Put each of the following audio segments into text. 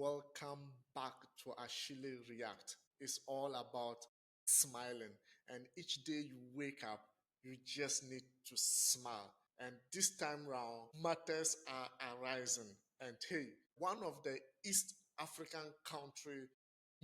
Welcome back to Ashile React. It's all about smiling. And each day you wake up, you just need to smile. And this time round, matters are arising. And hey, one of the East African country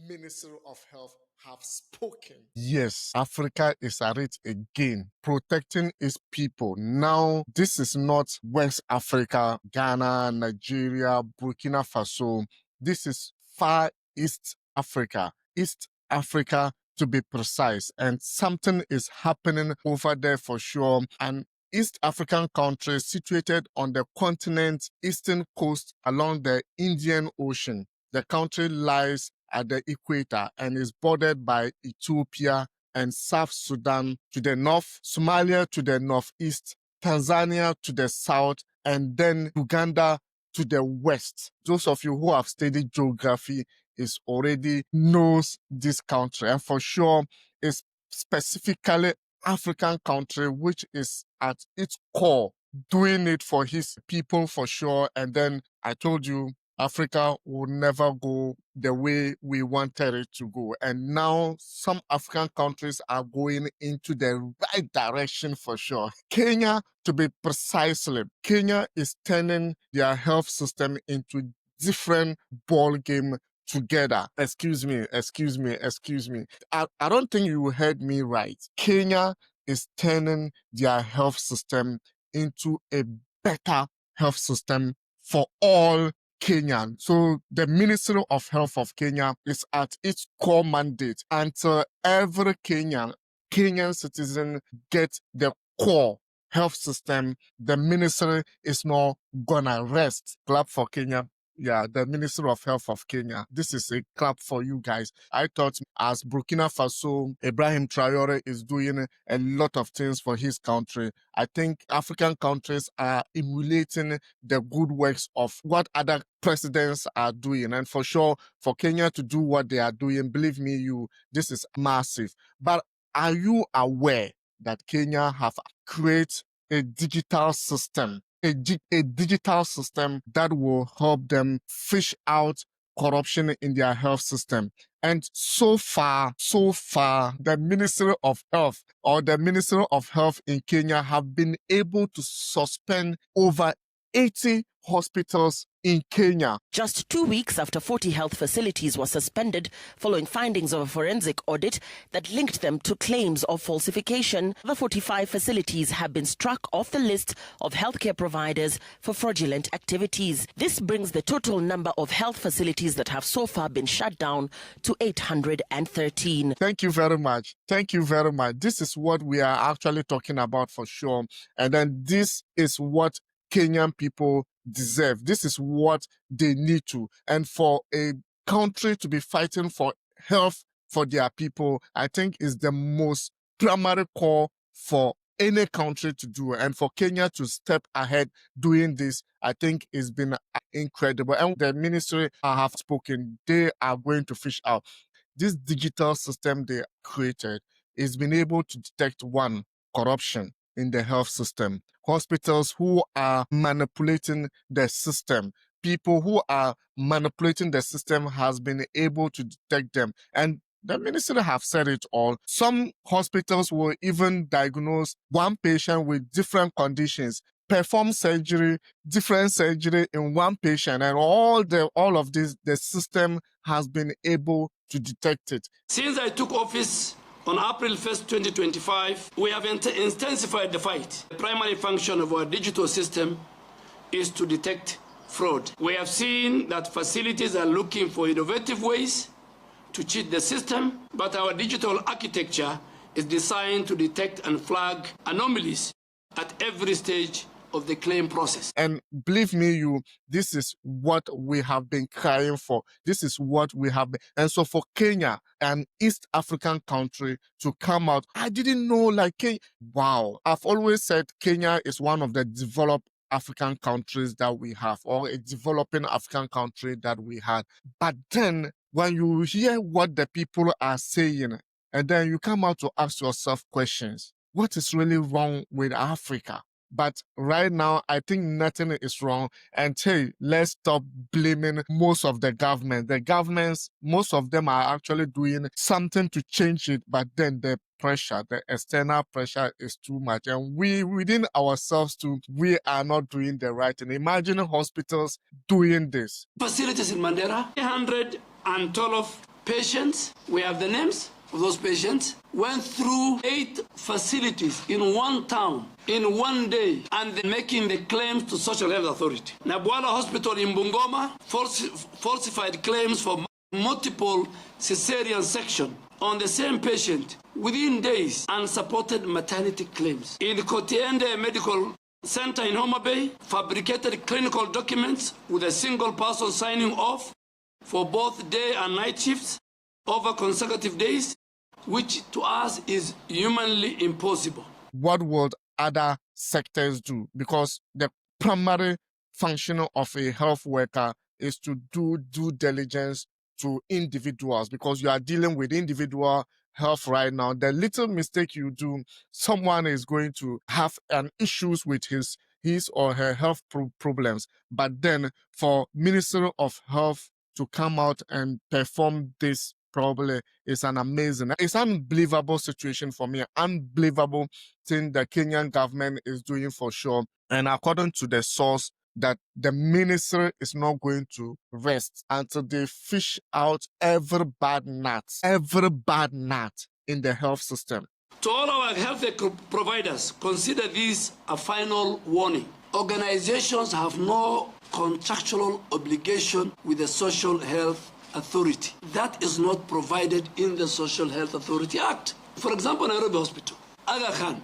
Ministry of Health have spoken. Yes, Africa is at it again, protecting its people. Now, this is not West Africa, Ghana, Nigeria, Burkina Faso. This is Far East Africa, East Africa to be precise. And something is happening over there for sure. And East African country situated on the continent's eastern coast along the Indian Ocean. The country lies at the equator and is bordered by Ethiopia and South Sudan to the north, Somalia to the northeast, Tanzania to the south, and then Uganda to the west. Those of you who have studied geography is already knows this country, and for sure it's specifically African country which is at its core doing it for his people for sure. And then I told you Africa will never go the way we wanted it to go. And now some African countries are going into the right direction for sure. Kenya, to be precisely, Kenya is turning their health system into different ball game together. Excuse me. I don't think you heard me right. Kenya is turning their health system into a better health system for all Kenyan. So the Ministry of Health of Kenya is at its core mandate until every Kenyan citizen gets the core health system. The ministry is not gonna rest. Clap for Kenya. Yeah, the Ministry of Health of Kenya. This is a clap for you guys. I thought as Burkina Faso, Ibrahim Traore is doing a lot of things for his country. I think African countries are emulating the good works of what other presidents are doing. And for sure, for Kenya to do what they are doing, believe me, this is massive. But are you aware that Kenya have created a digital system? A digital system that will help them fish out corruption in their health system. And so far, the Ministry of Health or the Ministry of Health in Kenya have been able to suspend over 80 hospitals in Kenya. Just 2 weeks after 40 health facilities were suspended following findings of a forensic audit that linked them to claims of falsification, the 45 facilities have been struck off the list of healthcare providers for fraudulent activities. This brings the total number of health facilities that have so far been shut down to 813. Thank you very much. This is what we are actually talking about for sure. And then this is what Kenyan people deserve. This is what they need to. And for a country to be fighting for health for their people, I think is the most primary call for any country to do. And for Kenya to step ahead doing this, I think it's been incredible. And the ministry have spoken, they are going to fish out. This digital system they created is been able to detect one, corruption in the health system, hospitals who are manipulating the system, people who are manipulating the system has been able to detect them. And the ministry have said it all. Some hospitals will even diagnose one patient with different conditions, perform surgery, different surgery in one patient, and all of this, the system has been able to detect it. Since I took office on April 1st, 2025, we have intensified the fight. The primary function of our digital system is to detect fraud. We have seen that facilities are looking for innovative ways to cheat the system, but our digital architecture is designed to detect and flag anomalies at every stage of the claim process. And believe me, this is what we have been crying for. This is what we have been. And so for Kenya, an East African country, to come out, I didn't know Kenya. Wow. I've always said Kenya is one of the developed African countries that we have, or a developing African country that we had. But then when you hear what the people are saying, and then you come out to ask yourself questions, what is really wrong with Africa? But right now, I think nothing is wrong. And hey, let's stop blaming most of the government. The governments, most of them are actually doing something to change it, but then the pressure, the external pressure is too much. And we, within ourselves too, we are not doing the right thing. Imagine hospitals doing this. Facilities in Mandera, 312 patients. We have the names of those patients. Went through 8 facilities in one town in one day and making the claims to Social Health Authority. Nabwala Hospital in Bungoma falsified claims for multiple cesarean section on the same patient within days and supported maternity claims. In Kotiende Medical Center in Homa Bay, fabricated clinical documents with a single person signing off for both day and night shifts over consecutive days, which to us is humanly impossible. What would other sectors do? Because the primary function of a health worker is to do due diligence to individuals, because you are dealing with individual health right now. The little mistake you do, someone is going to have an issues with his or her health problems. But then for Ministry of Health to come out and perform this probably is it's unbelievable situation for me, unbelievable thing the Kenyan government is doing for sure. And according to the source, that the ministry is not going to rest until they fish out every bad nut in the health system. To all our health providers, consider this a final warning. Organizations have no contractual obligation with the Social Health Authority. That is not provided in the Social Health Authority Act. For example, Nairobi Hospital, Aga Khan,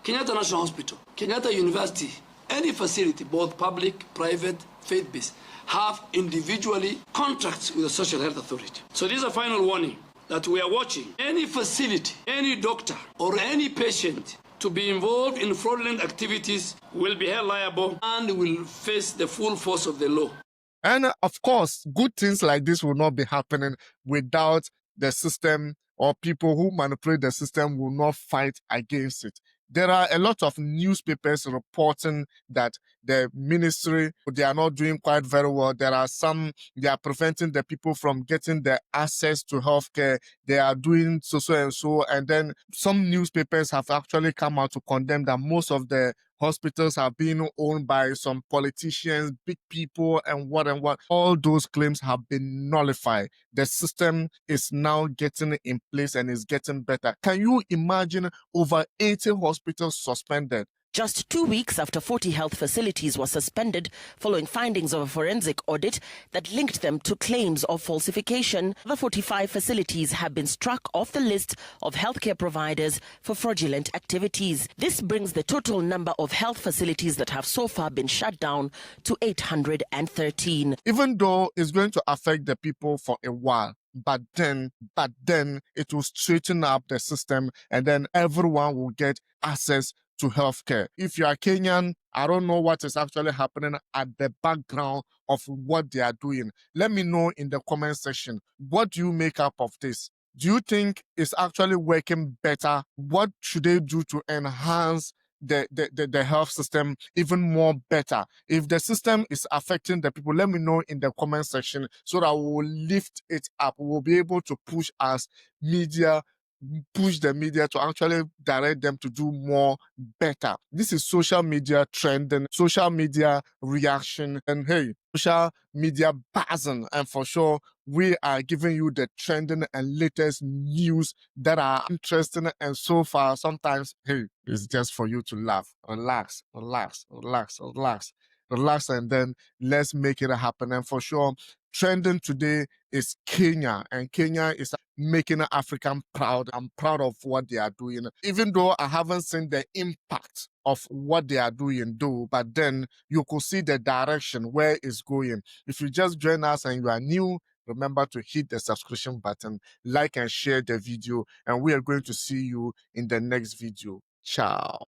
Kenyatta National Hospital, Kenyatta University, any facility, both public, private, faith-based, have individually contracts with the Social Health Authority. So this is a final warning that we are watching any facility, any doctor, or any patient to be involved in fraudulent activities will be held liable and will face the full force of the law. And of course, good things like this will not be happening without the system, or people who manipulate the system will not fight against it. There are a lot of newspapers reporting that the ministry, they are not doing quite very well. There are some, they are preventing the people from getting the access to healthcare. They are doing so and so. And then some newspapers have actually come out to condemn that most of the hospitals are being owned by some politicians, big people, and what. All those claims have been nullified. The system is now getting in place and is getting better. Can you imagine over 80 hospitals suspended? Just 2 weeks after 40 health facilities were suspended following findings of a forensic audit that linked them to claims of falsification, the 45 facilities have been struck off the list of healthcare providers for fraudulent activities. This brings the total number of health facilities that have so far been shut down to 813. Even though it's going to affect the people for a while, but then it will straighten up the system, and then everyone will get access to healthcare. If you are Kenyan, I don't know what is actually happening at the background of what they are doing. Let me know in the comment section. What do you make up of this? Do you think it's actually working better? What should they do to enhance the health system even more better? If the system is affecting the people, let me know in the comment section so that we will lift it up. We will be able to push the media to actually direct them to do more better. This is social media trend and social media reaction, and hey, social media buzzing, and for sure we are giving you the trending and latest news that are interesting. And so far, sometimes, hey, it's just for you to laugh, relax, and then let's make it happen. And for sure, trending today is Kenya, and Kenya is making African proud. I'm proud of what they are doing, even though I haven't seen the impact of what they are doing though, but then you could see the direction where it's going. If you just join us and you are new, remember to hit the subscription button, like and share the video, and we are going to see you in the next video. Ciao.